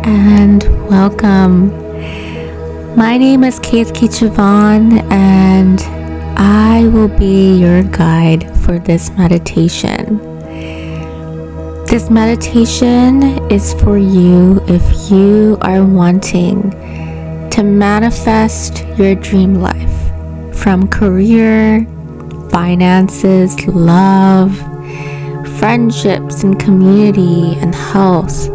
and welcome. My name is Keith Kichavan, and I will be your guide for this meditation. This meditation is for you if you are wanting to manifest your dream life from career, finances, love, friendships and community and health.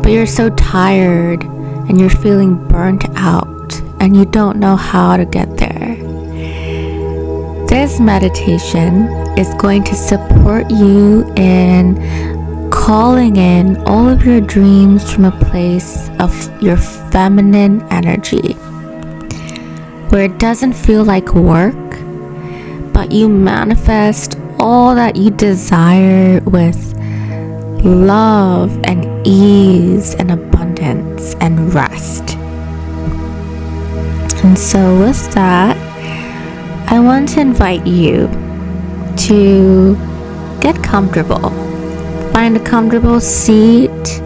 But you're so tired and you're feeling burnt out and you don't know how to get there. This meditation is going to support you in calling in all of your dreams from a place of your feminine energy, where it doesn't feel like work, but you manifest all that you desire with love and ease and abundance and rest. And so with that, I want to invite you to get comfortable. Find a comfortable seat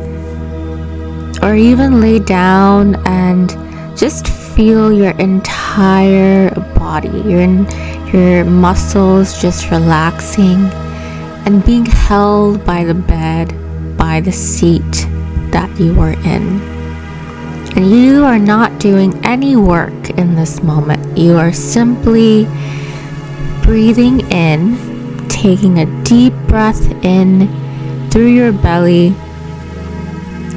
or even lay down and just feel your entire body, your muscles just relaxing and being held by the bed, by the seat that you are in. And you are not doing any work in this moment. You are simply breathing in, taking a deep breath in through your belly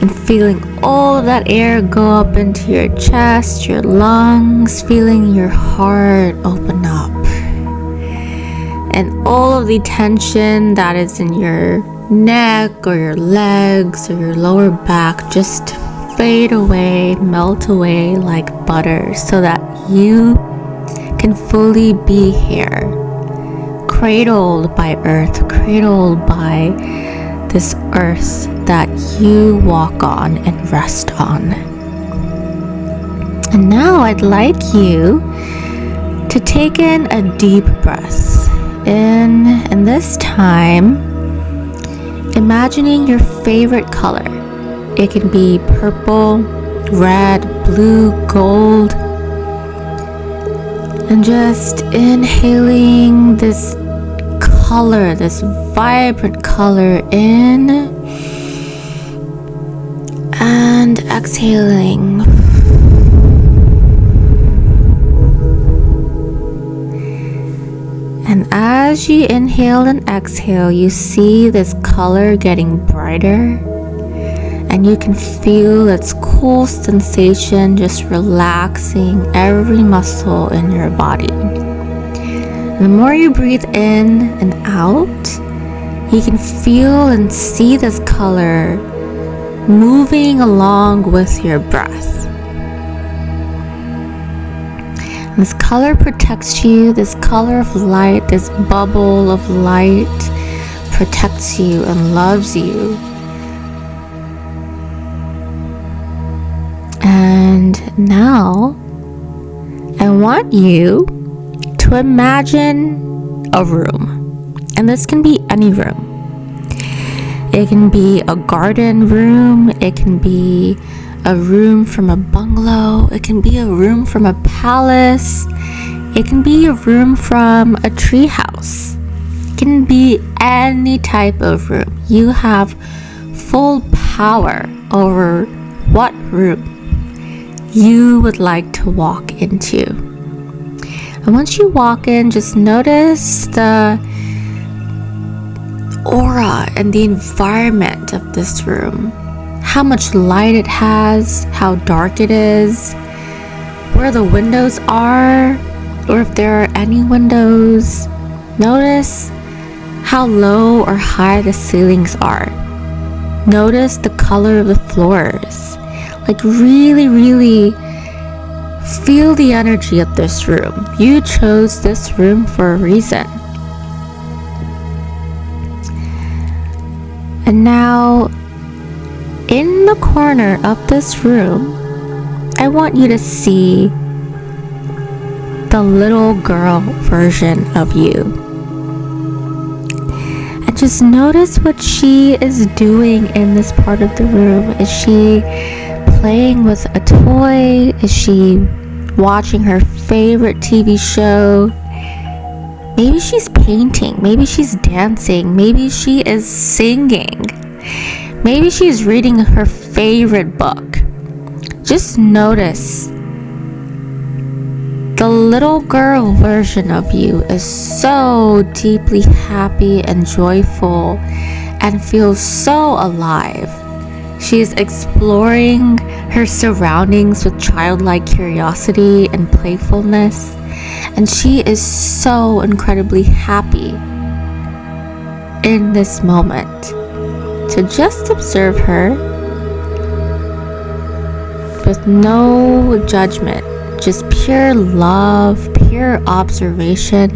and feeling all of that air go up into your chest, your lungs, feeling your heart open up. And all of the tension that is in your neck or your legs or your lower back just fade away, melt away like butter so that you can fully be here, cradled by earth, cradled by this earth that you walk on and rest on. And now I'd like you to take in a deep breath in, and this time imagining your favorite color. It can be purple, red, blue, gold, and just inhaling this color, this vibrant color in, and exhaling. And as you inhale and exhale, you see this color getting brighter, and you can feel its cool sensation just relaxing every muscle in your body. The more you breathe in and out, you can feel and see this color moving along with your breath. This color protects you, this color of light, this bubble of light protects you and loves you. And now, I want you to imagine a room. And this can be any room. It can be a garden room, it can be a room from a bungalow, it can be a room from a palace, it can be a room from a tree house. It can be any type of room. You have full power over what room you would like to walk into. And once you walk in, just notice the aura and the environment of this room. How much light it has, how dark it is, where the windows are, or if there are any windows. Notice how low or high the ceilings are. Notice the color of the floors. Like really, really feel the energy of this room. You chose this room for a reason. And now, in the corner of this room, I want you to see the little girl version of you. And And just notice what she is doing in this part of the room. Is she playing with a toy? Is she watching her favorite TV show? Maybe she's painting. Maybe she's dancing. Maybe she is singing. Maybe she's reading her favorite book. Just notice. The little girl version of you is so deeply happy and joyful and feels so alive. She is exploring her surroundings with childlike curiosity and playfulness, and she is so incredibly happy in this moment. So just observe her with no judgment. Just pure love, pure observation.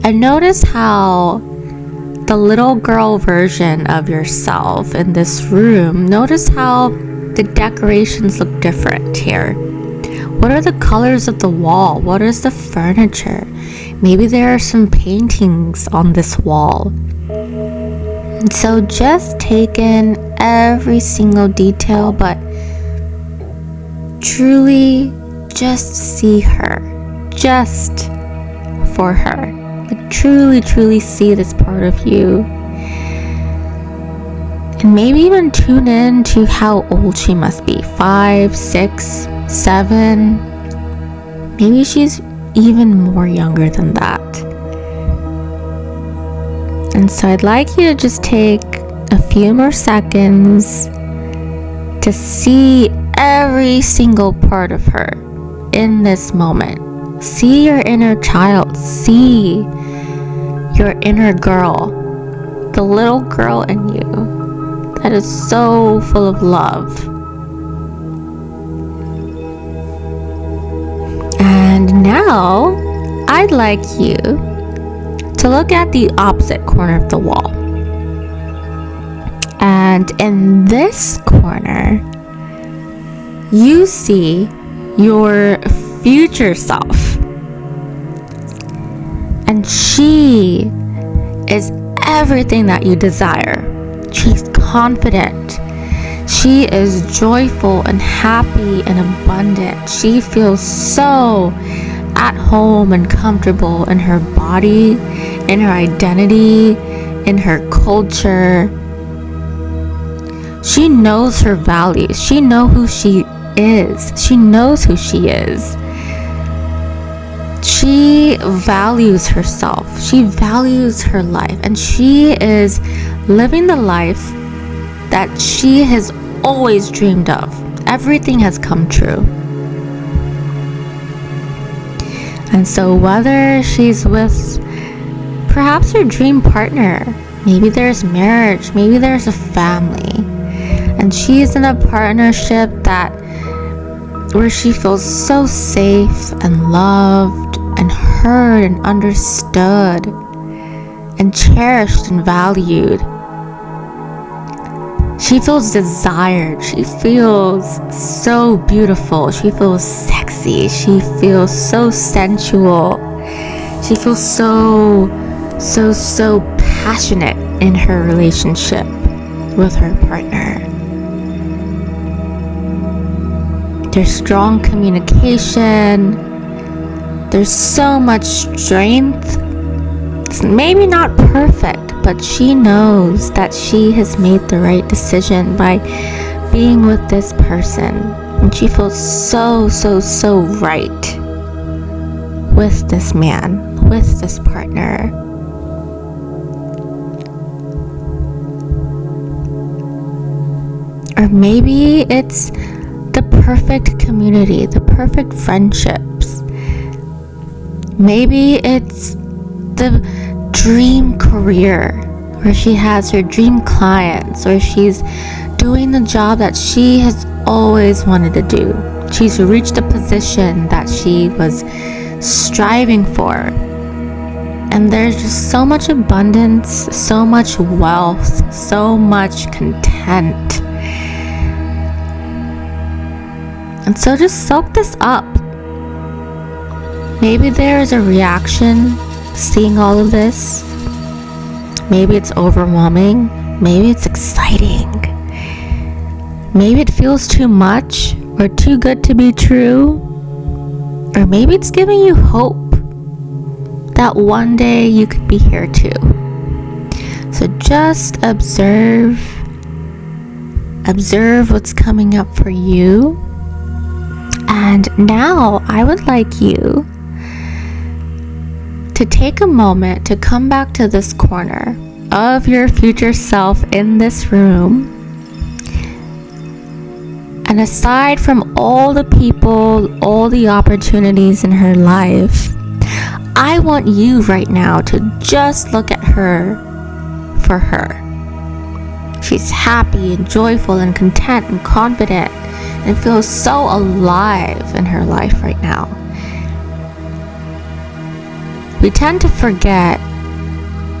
And notice how the little girl version of yourself in this room, notice how the decorations look different here. What are the colors of the wall? What is the furniture? Maybe there are some paintings on this wall. And so just take in every single detail, but truly just see her, just for her. But truly see this part of you. And maybe even tune in to how old she must be. 5, 6, 7. Maybe she's even more younger than that. And so I'd like you to just take a few more seconds to see every single part of her in this moment. See your inner child. See your inner girl, the little girl in you that is so full of love. And now I'd like you to look at the opposite corner of the wall. And in this corner, you see your future self. And she is everything that you desire. She's confident. She is joyful and happy and abundant. She feels so at home and comfortable in her body, in her identity, in her culture. She knows her values. She knows who she is. She knows who she is. She values herself. She values her life. And she is living the life that she has always dreamed of. Everything has come true. And so whether she's with perhaps her dream partner, maybe there's marriage, maybe there's a family, and she's in a partnership where she feels so safe and loved and heard and understood and cherished and valued. She feels desired. She feels so beautiful. She feels sexy. She feels so sensual. She feels so passionate in her relationship with her partner. There's strong communication. There's so much strength. It's maybe not perfect, but she knows that she has made the right decision by being with this person. And she feels so right with this man, with this partner. Or maybe it's the perfect community, the perfect friendships. Maybe it's the dream career where she has her dream clients, or she's doing the job that she has always wanted to do. She's reached a position that she was striving for. And there's just so much abundance, so much wealth, so much content. And so just soak this up. Maybe there is a reaction seeing all of this. Maybe it's overwhelming. Maybe it's exciting. Maybe it feels too much or too good to be true. Or maybe it's giving you hope that one day you could be here too. So just observe what's coming up for you. And now I would like you to take a moment to come back to this corner of your future self in this room. And aside from all the people, all the opportunities in her life, I want you right now to just look at her for her. She's happy and joyful and content and confident and feels so alive in her life right now. We tend to forget,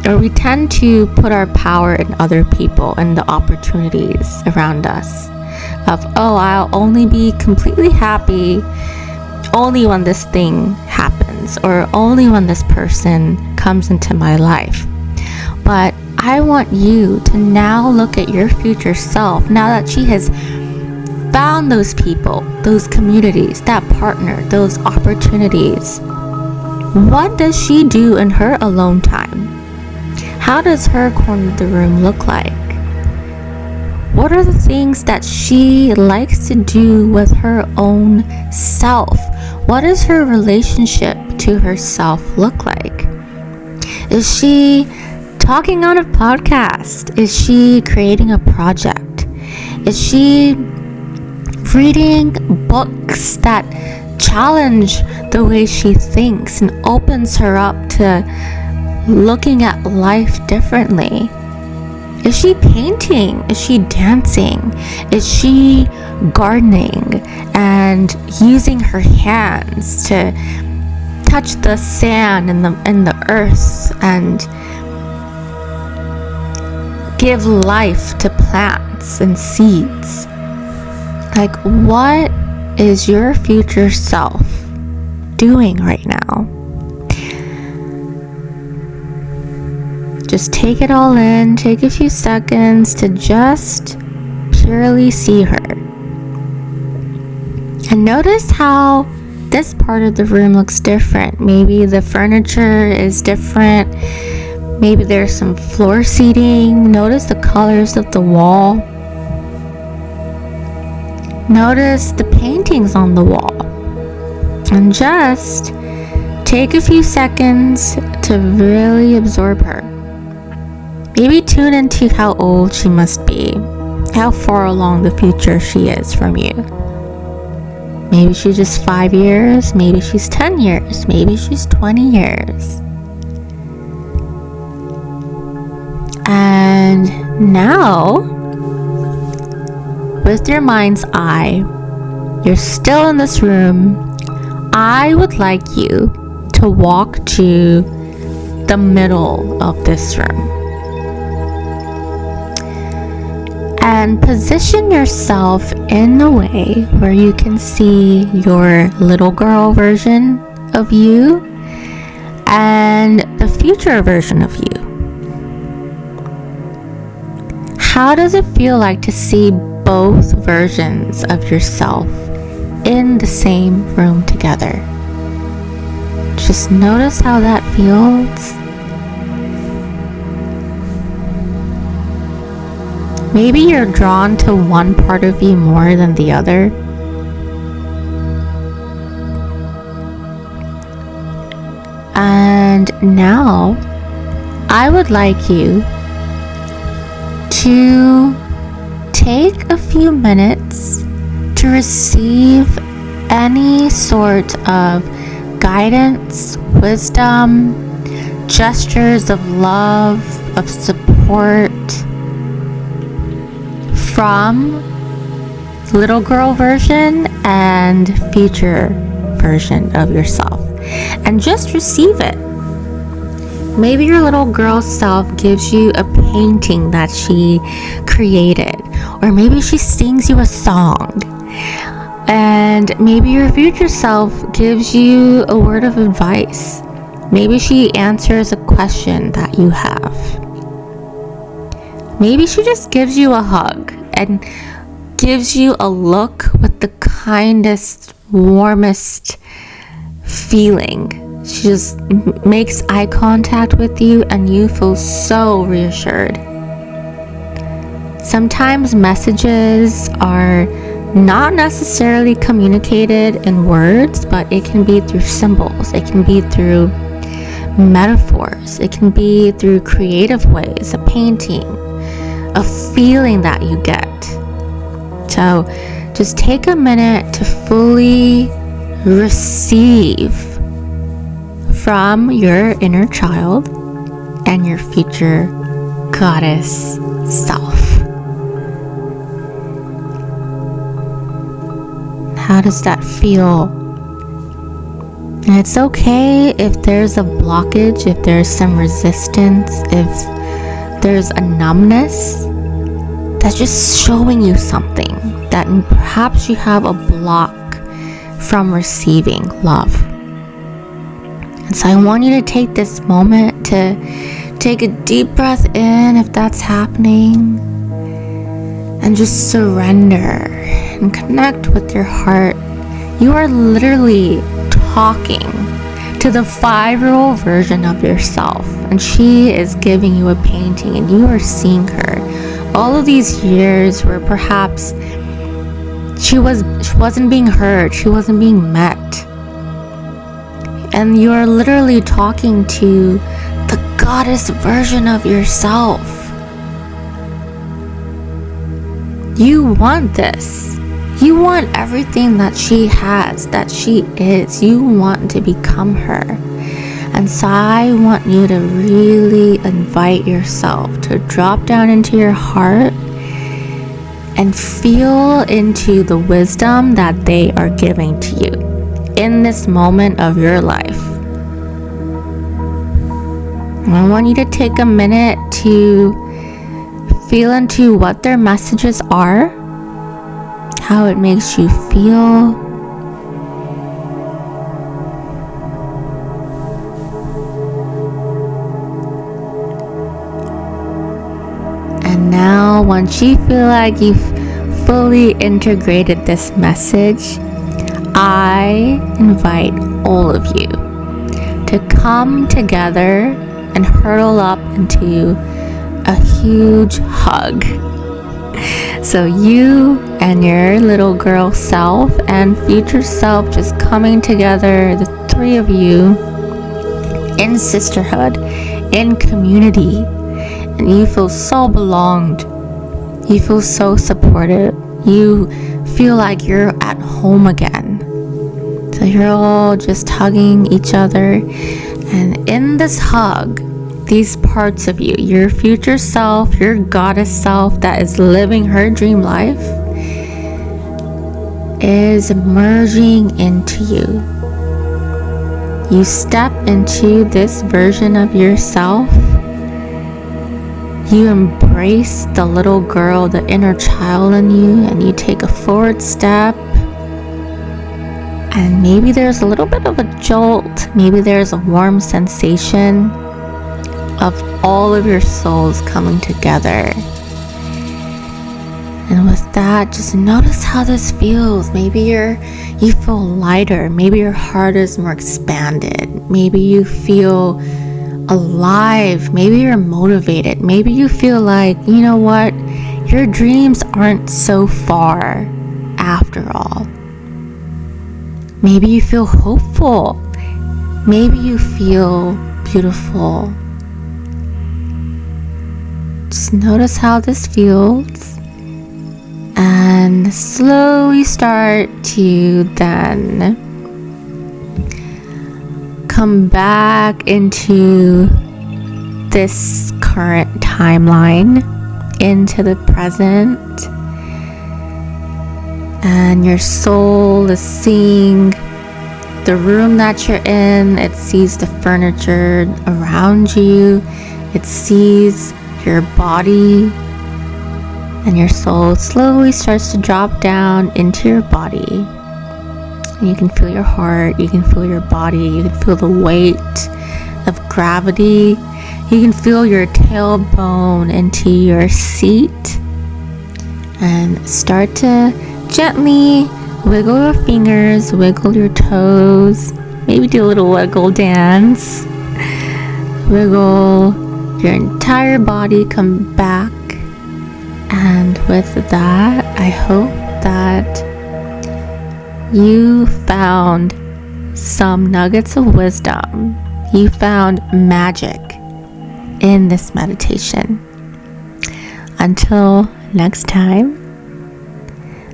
or we tend to put our power in other people and the opportunities around us. I'll only be completely happy only when this thing happens, or only when this person comes into my life. But I want you to now look at your future self, now that she has found those people, those communities, that partner, those opportunities. What does she do in her alone time? How does her corner of the room look like? What are the things that she likes to do with her own self? What does her relationship to herself look like? Is she talking on a podcast? Is she creating a project? Is she reading books that challenge the way she thinks and opens her up to looking at life differently? Is she painting? Is she dancing? Is she gardening and using her hands to touch the sand and the earth and give life to plants and seeds? Like, what is your future self doing right now? Just take it all in. Take a few seconds to just purely see her. And notice how this part of the room looks different. Maybe the furniture is different. Maybe there's some floor seating. Notice the colors of the wall. Notice the paintings on the wall. And just take a few seconds to really absorb her. Maybe tune into how old she must be, how far along the future she is from you. Maybe she's just 5 years, maybe she's 10 years, maybe she's 20 years. And now, with your mind's eye, you're still in this room. I would like you to walk to the middle of this room. And position yourself in a way where you can see your little girl version of you and the future version of you. How does it feel like to see both versions of yourself in the same room together? Just notice how that feels. Maybe you're drawn to one part of you more than the other. And now, I would like you to take a few minutes to receive any sort of guidance, wisdom, gestures of love, of support from little girl version and future version of yourself, and just receive it. Maybe your little girl self gives you a painting that she created, or maybe she sings you a song, and maybe your future self gives you a word of advice. Maybe she answers a question that you have. Maybe she just gives you a hug and gives you a look with the kindest, warmest feeling. She just makes eye contact with you and you feel so reassured. Sometimes messages are not necessarily communicated in words, but it can be through symbols, it can be through metaphors, it can be through creative ways, a painting, a feeling that you get. So just take a minute to fully receive from your inner child and your future goddess self. How does that feel? And it's okay if there's a blockage, if there's some resistance, if there's a numbness that's just showing you something that perhaps you have a block from receiving love. And so I want you to take this moment to take a deep breath in if that's happening, and just surrender and connect with your heart. You are literally talking to the 5-year-old version of yourself, and she is giving you a painting and you are seeing her. All of these years where perhaps she wasn't being heard, she wasn't being met. And you are literally talking to the goddess version of yourself. You want this. You want everything that she has, that she is. You want to become her. And so I want you to really invite yourself to drop down into your heart and feel into the wisdom that they are giving to you in this moment of your life. And I want you to take a minute to feel into what their messages are, how it makes you feel. And now, once you feel like you've fully integrated this message, I invite all of you to come together and hurtle up into a huge hug. So you and your little girl self and future self just coming together, the 3 of you, in sisterhood, in community, and you feel so belonged. You feel so supported. You feel like you're at home again. So you're all just hugging each other, and in this hug, these parts of you, your future self, your goddess self that is living her dream life, is merging into you. You step into this version of yourself. You embrace the little girl, the inner child in you, and you take a forward step. And maybe there's a little bit of a jolt. Maybe there's a warm sensation of all of your souls coming together. And with that, just notice how this feels. Maybe you feel lighter. Maybe your heart is more expanded. Maybe you feel alive. Maybe you're motivated. Maybe you feel like, you know what, your dreams aren't so far after all. Maybe you feel hopeful. Maybe you feel beautiful. Just notice how this feels, and slowly start to then come back into this current timeline, into the present. And your soul is seeing the room that you're in. It sees the furniture around you. It sees your body, and your soul slowly starts to drop down into your body. And you can feel your heart, you can feel your body, you can feel the weight of gravity. You can feel your tailbone into your seat and start to gently wiggle your fingers, wiggle your toes, maybe do a little wiggle dance. Wiggle your entire body, come back. And with that, I hope that you found some nuggets of wisdom. You found magic in this meditation. Until next time,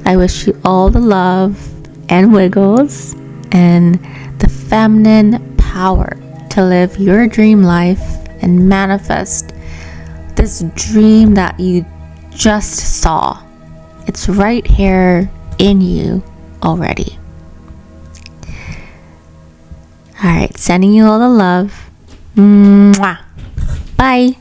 I wish you all the love and wiggles and the feminine power to live your dream life and manifest this dream that you just saw. It's right here in you already. Alright, sending you all the love. Mwah. Bye.